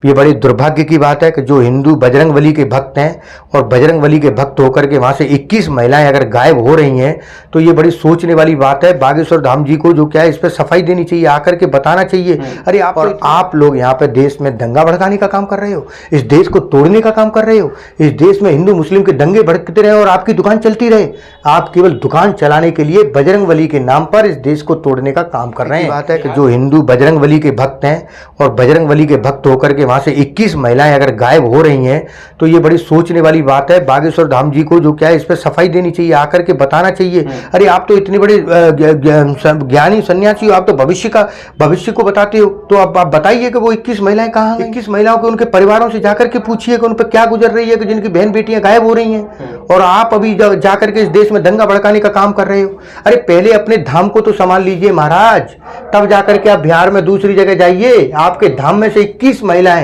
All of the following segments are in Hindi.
ये बड़ी दुर्भाग्य की बात है कि जो हिंदू बजरंगबली के भक्त हैं और बजरंगबली के भक्त होकर के वहां से 21 महिलाएं अगर गायब हो रही हैं तो ये बड़ी सोचने वाली बात है। बागेश्वर धाम जी को जो क्या है इस पर सफाई देनी चाहिए, आकर के बताना चाहिए। अरे आप लोग यहाँ पे देश में दंगा भड़काने का काम कर रहे हो, इस देश को तोड़ने का काम कर रहे हो, इस देश में हिंदू मुस्लिम के दंगे भड़कते रहे और आपकी दुकान चलती रहे। आप केवल दुकान चलाने के लिए बजरंगबली के नाम पर इस देश को तोड़ने का काम कर रहे हैं। बात है कि जो हिंदू बजरंगबली के भक्त हैं और बजरंगबली के भक्त होकर के वहां से 21 महिलाएं अगर गायब हो रही हैं तो ये बड़ी सोचने वाली बात है। बागेश्वर धाम जी को जो क्या है इस पर सफाई देनी चाहिए, आकर के बताना चाहिए। अरे आप तो इतने बड़े ज्ञानी सन्यासी हो, आप तो भविष्य को बताते हो, तो आप बताइए कि वो 21 महिलाएं कहाँ हैं। 21 महिलाओं के उनके परिवारों से जाकर के पूछिए कि उन पर क्या गुजर रही है कि जिनकी बहन बेटियां गायब हो रही हैं और आप अभी जाकर के इस देश में दंगा भड़काने का काम कर रहे हो। अरे पहले अपने धाम को तो संभाल लीजिए महाराज, तब जाकर के आप बिहार में दूसरी जगह जाइए। आपके धाम में से 21 महिलाएं,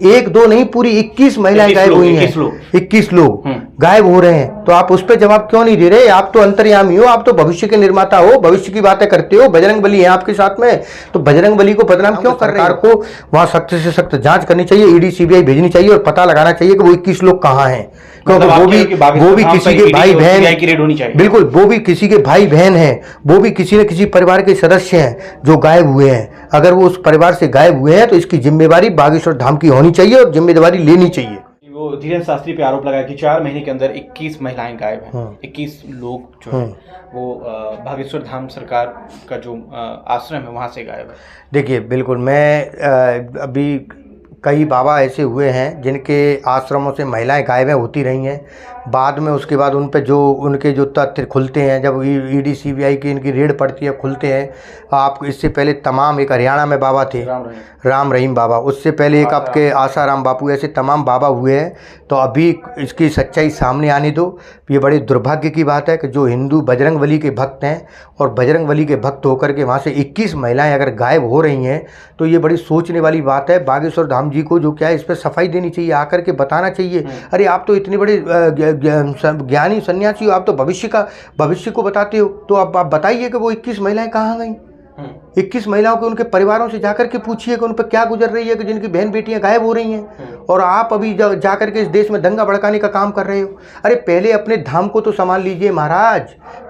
एक दो नहीं पूरी 21 महिलाएं गायब हुई हैं। 21 लोग गायब हो रहे हैं, तो आप उस पर जवाब क्यों नहीं दे रहे? आप तो अंतर्यामी हो, आप तो भविष्य के निर्माता हो, भविष्य की बातें करते हो। बजरंगबली है आपके साथ में, तो बजरंगबली को बदनाम क्यों कर रहे हैं? सरकार को वहां सख्त से सख्त जांच करनी चाहिए, ईडी सीबीआई भेजनी चाहिए और पता लगाना चाहिए कि वो 21 लोग कहां हैं। क्योंकि वो भी किसी के भाई बहन, बिल्कुल वो भी किसी के भाई बहन हैं, वो भी किसी न किसी परिवार के सदस्य हैं जो गायब हुए हैं। अगर वो उस परिवार से गायब हुए हैं तो इसकी जिम्मेवारी बागेश्वर धाम की होनी चाहिए और जिम्मेदारी लेनी चाहिए। वो धीरेन्द्र शास्त्री पे आरोप लगाया कि 4 महीने के अंदर 21 महिलाएं गायब हैं। 21 लोग जो है वो बागेश्वर धाम सरकार का जो आश्रम है वहां से गायब है। देखिए बिल्कुल, मैं अभी कई बाबा ऐसे हुए हैं जिनके आश्रमों से महिलाएं गायब होती रही हैं। बाद में उसके बाद उन पे जो उनके जो तथ्य खुलते हैं, जब ईडी सीबीआई की इनकी रेड पड़ती है, खुलते हैं। आप इससे पहले तमाम, एक हरियाणा में बाबा थे राम रहीम बाबा, उससे पहले एक आपके आसाराम बापू, ऐसे तमाम बाबा हुए हैं। तो अभी इसकी सच्चाई सामने आने दो। ये बड़ी दुर्भाग्य की बात है कि जो हिंदू बजरंगबली के भक्त हैं और बजरंगबली के भक्त होकर के वहाँ से 21 महिलाएं अगर गायब हो रही हैं तो ये बड़ी सोचने वाली बात है। बागेश्वर धाम जी को जो क्या है इस पर सफाई देनी चाहिए, आकर के बताना चाहिए। अरे आप तो इतने बड़े ज्ञानी सन्यासी हो, आप तो भविष्य को बताते हो, तो आप बताइए कि वो 21 महिलाएं कहाँ गई। 21 महिलाओं के उनके परिवारों से जाकर के पूछिए कि उन पर क्या गुजर रही है कि जिनकी बहन बेटियां गायब हो रही हैं और आप अभी जाकर के इस देश में दंगा भड़काने का काम कर रहे हो। अरे पहले अपने धाम को तो संभाल लीजिए महाराज,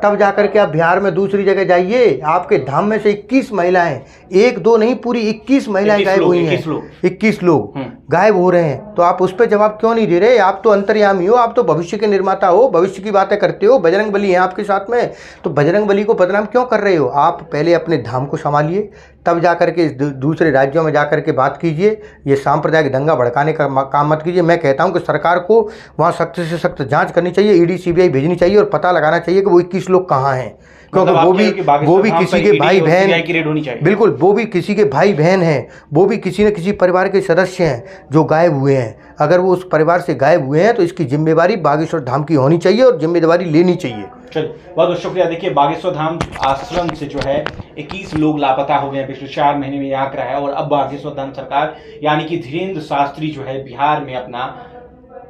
तब जाकर के आप बिहार में दूसरी जगह जाइए। आपके धाम में से 21 महिलाएं, एक दो नहीं पूरी 21 महिलाएं गायब हुई हैं। 21 लोग गायब हो रहे हैं, तो आप उस पर जवाब क्यों नहीं दे रहे? आप तो अंतर्यामी हो, आप तो भविष्य के निर्माता हो, भविष्य की बातें करते हो। बजरंगबली है आपके साथ में, तो बजरंगबली को बदनाम क्यों कर रहे हो? आप पहले अपने धाम को संभालिए, तब जाकर के दूसरे राज्यों में जाकर के बात कीजिए। ये सांप्रदायिक दंगा भड़काने का काम मत कीजिए। मैं कहता हूं कि सरकार को वहां सख्त से सख्त जांच करनी चाहिए, ईडी सीबीआई भेजनी चाहिए और पता लगाना चाहिए कि वो 21 लोग कहां हैं। क्योंकि वो भी किसी के भाई बहन, बिल्कुल वो भी किसी के भाई बहन हैं, वो भी किसी न किसी परिवार के सदस्य हैं जो गायब हुए हैं। अगर वो उस परिवार से गायब हुए हैं तो इसकी जिम्मेवारी बागेश्वर धाम की होनी चाहिए और जिम्मेदारी लेनी चाहिए। चलिए, बहुत बहुत शुक्रिया। देखिए, बागेश्वर धाम आश्रम से जो है 21 लोग लापता हो गए हैं पिछले 4 महीने में, ये आंकड़ा है। और अब बागेश्वर धाम सरकार यानी कि धीरेन्द्र शास्त्री जो है बिहार में अपना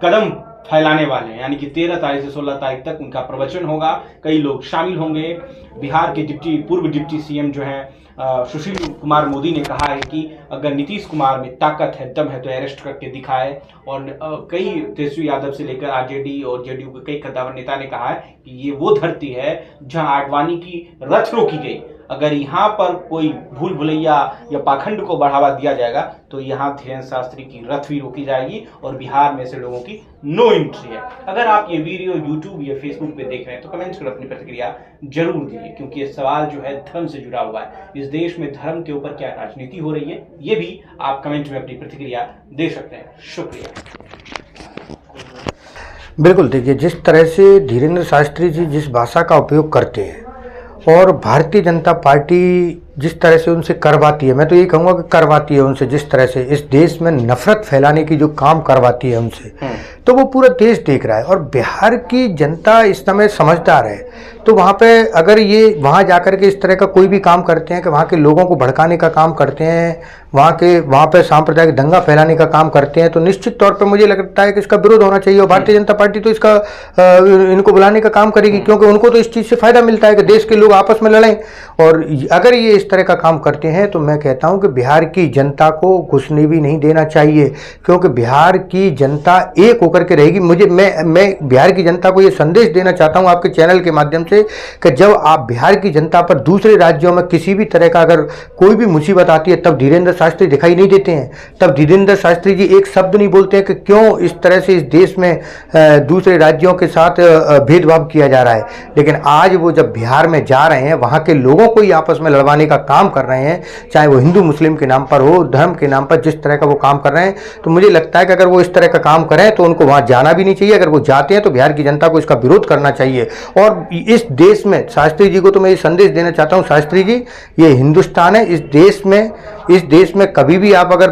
कदम फैलाने वाले हैं। यानी कि 13 तारीख से 16 तारीख तक उनका प्रवचन होगा, कई लोग शामिल होंगे। बिहार के पूर्व डिप्टी सीएम जो हैं सुशील कुमार मोदी ने कहा है कि अगर नीतीश कुमार में ताकत है, दम है, तो अरेस्ट करके दिखाए। और कई तेजस्वी यादव से लेकर आरजेडी और जेडीयू के कई कद्दावर नेता ने कहा है कि ये वो धरती है जहां आडवाणी की रथ रोकी गई। अगर यहाँ पर कोई भूल भुलैया या पाखंड को बढ़ावा दिया जाएगा तो यहाँ धीरेन्द्र शास्त्री की रथ भी रोकी जाएगी और बिहार में से लोगों की नो एंट्री है। अगर आप ये वीडियो यूट्यूब या फेसबुक पे देख रहे हैं तो कमेंट्स कर अपनी प्रतिक्रिया जरूर दीजिए, क्योंकि ये सवाल जो है धर्म से जुड़ा हुआ है। इस देश में धर्म के ऊपर क्या राजनीति हो रही है, ये भी आप कमेंट में अपनी प्रतिक्रिया दे सकते हैं। शुक्रिया। बिल्कुल, देखिए जिस तरह से धीरेन्द्र शास्त्री जी जिस भाषा का उपयोग करते हैं और भारतीय जनता पार्टी जिस तरह से उनसे करवाती है, मैं तो ये कहूँगा कि करवाती है उनसे, जिस तरह से इस देश में नफरत फैलाने की जो काम करवाती है उनसे, तो वो पूरा देश देख रहा है। और बिहार की जनता इस समय समझदार है, तो वहाँ पे अगर ये वहाँ जाकर के इस तरह का कोई भी काम करते हैं कि वहाँ के लोगों को भड़काने का काम करते हैं, वहाँ पे सांप्रदायिक दंगा फैलाने का काम करते हैं, तो निश्चित तौर पे मुझे लगता है कि इसका विरोध होना चाहिए। और भारतीय जनता पार्टी तो इसका इनको बुलाने का काम करेगी, क्योंकि उनको तो इस चीज़ से फायदा मिलता है कि देश के लोग आपस में लड़ें। और अगर ये इस तरह का काम करते हैं तो मैं कहता हूं कि बिहार की जनता को घुसने भी नहीं देना चाहिए, क्योंकि बिहार की जनता एक होकर के रहेगी। मैं बिहार की जनता को ये संदेश देना चाहता हूं आपके चैनल के माध्यम से कि जब आप बिहार की जनता पर दूसरे राज्यों में किसी भी तरह का अगर कोई भी मुसीबत आती है, तब धीरेन्द्र शास्त्री दिखाई नहीं देते हैं। तब धीरेन्द्र शास्त्री जी एक शब्द नहीं बोलते हैं कि क्यों इस तरह से इस देश में दूसरे राज्यों के साथ भेदभाव किया जा रहा है। लेकिन आज वो जब बिहार में जा रहे हैं, वहाँ के लोगों को ही आपस में लड़वाने का काम कर रहे हैं, चाहे वो हिंदू मुस्लिम के नाम पर हो, धर्म के नाम पर जिस तरह का वो काम कर रहे हैं, तो मुझे लगता है कि अगर वो इस तरह का काम करें तो उनको वहाँ जाना भी नहीं चाहिए। अगर वो जाते हैं तो बिहार की जनता को इसका विरोध करना चाहिए। और इस देश में शास्त्री जी को तो मैं ये संदेश देना चाहता हूँ, शास्त्री जी ये हिंदुस्तान है, इस देश में कभी भी आप अगर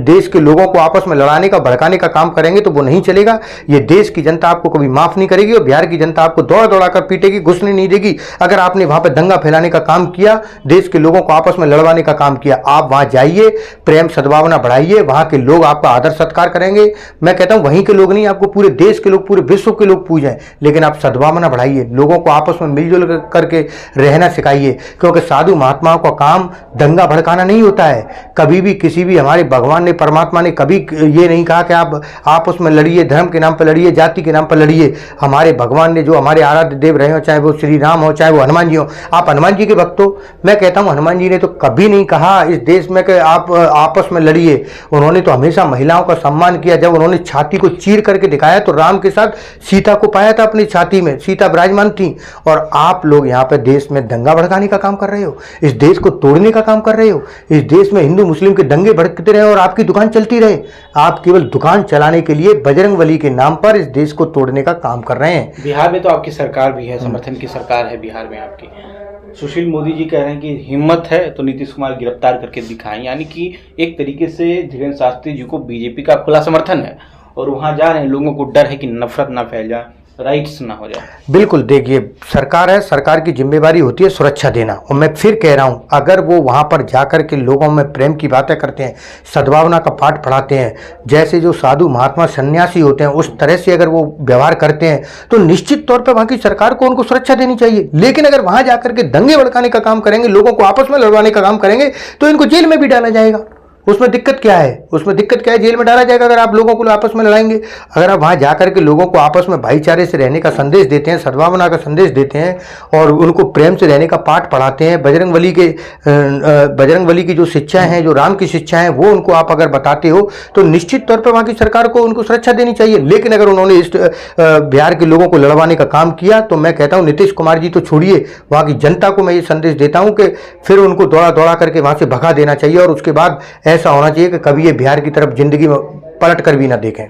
देश के लोगों को आपस में लड़ाने का भड़काने का काम करेंगे तो वो नहीं चलेगा। ये देश की जनता आपको कभी माफ नहीं करेगी और बिहार की जनता आपको दौड़ा दौड़ा कर पीटेगी, घुसने नहीं देगी। अगर आपने वहां पर दंगा फैलाने का काम किया, देश के लोगों को आपस में लड़वाने का काम किया, आप वहां जाइए, प्रेम सद्भावना बढ़ाइए, वहां के लोग आपका आदर सत्कार करेंगे। मैं कहता हूं वहीं के लोग नहीं, आपको पूरे देश के लोग, पूरे विश्व के लोग पूजें, लेकिन आप सद्भावना बढ़ाइए, लोगों को आपस में मिलजुल करके रहना सिखाइए। क्योंकि साधु महात्माओं का काम दंगा भड़काना नहीं होता है। कभी भी किसी भी हमारे भगवान ने, परमात्मा ने कभी ये नहीं कहा कि आप आपस में लड़िए, धर्म के नाम पर लड़िए, जाति के नाम पर लड़िए। हमारे भगवान ने, जो हमारे आराध्य देव रहे हो, चाहे वो श्री राम हो, चाहे वो हनुमान जी हो, आप हनुमान जी के भक्त हो, मैं कहता हूं हनुमान जी ने तो कभी नहीं कहा इस देश में कि आप आपस में लड़िए। उन्होंने तो हमेशा महिलाओं का सम्मान किया। जब उन्होंने छाती को चीर करके दिखाया तो राम के साथ सीता को पाया था अपनी छाती में, सीता विराजमान थी। और आप लोग यहाँ पे देश में दंगा भड़काने का काम कर रहे हो, इस देश को तोड़ने का काम कर रहे हो, इस देश में हिंदू मुस्लिम के दंगे भड़कते रहे और आपकी दुकान चलती रहे। आप केवल दुकान चलाने के लिए बजरंगबली के नाम पर इस देश को तोड़ने का काम कर रहे हैं। बिहार में तो आपकी सरकार भी है, समर्थन की सरकार है बिहार में आपकी। सुशील मोदी जी कह रहे हैं कि हिम्मत है तो नीतीश कुमार गिरफ्तार करके दिखाएं, यानी कि एक तरीके से धीरेन्द्र शास्त्री जी को बीजेपी का खुला समर्थन है और वहां जा रहे हैं। लोगों को डर है कि नफरत ना फैल जाए, राइट्स ना हो जाए। बिल्कुल, देखिए सरकार है, सरकार की जिम्मेदारी होती है सुरक्षा देना। और मैं फिर कह रहा हूं, अगर वो वहां पर जाकर के लोगों में प्रेम की बातें करते हैं, सद्भावना का पाठ पढ़ाते हैं, जैसे जो साधु महात्मा सन्यासी होते हैं उस तरह से अगर वो व्यवहार करते हैं, तो निश्चित तौर पर वहां की सरकार को उनको सुरक्षा देनी चाहिए। लेकिन अगर वहां जाकर के दंगे भड़काने का काम करेंगे, लोगों को आपस में लड़वाने का काम करेंगे, तो इनको जेल में भी डाला जाएगा। उसमें दिक्कत क्या है? उसमें दिक्कत क्या है? जेल में डाला जाएगा अगर आप लोगों को आपस में लड़ाएंगे। अगर आप वहां जाकर के लोगों को आपस में भाईचारे से रहने का संदेश देते हैं, सद्भावना का संदेश देते हैं और उनको प्रेम से रहने का पाठ पढ़ाते हैं, बजरंगबली की जो शिक्षाएं हैं, जो राम की शिक्षाएं हैं, वो उनको आप अगर बताते हो, तो निश्चित तौर पर वहां की सरकार को उनको सुरक्षा देनी चाहिए। लेकिन अगर उन्होंने इस बिहार के लोगों को लड़वाने का काम किया, तो मैं कहता हूं नीतीश कुमार जी तो छोड़िए, वहां की जनता को मैं ये संदेश देता हूं कि फिर उनको दौड़ा दौड़ा करके वहां से भगा देना चाहिए और उसके बाद ऐसा होना चाहिए कि कभी ये बिहार की तरफ जिंदगी में पलट कर भी ना देखें।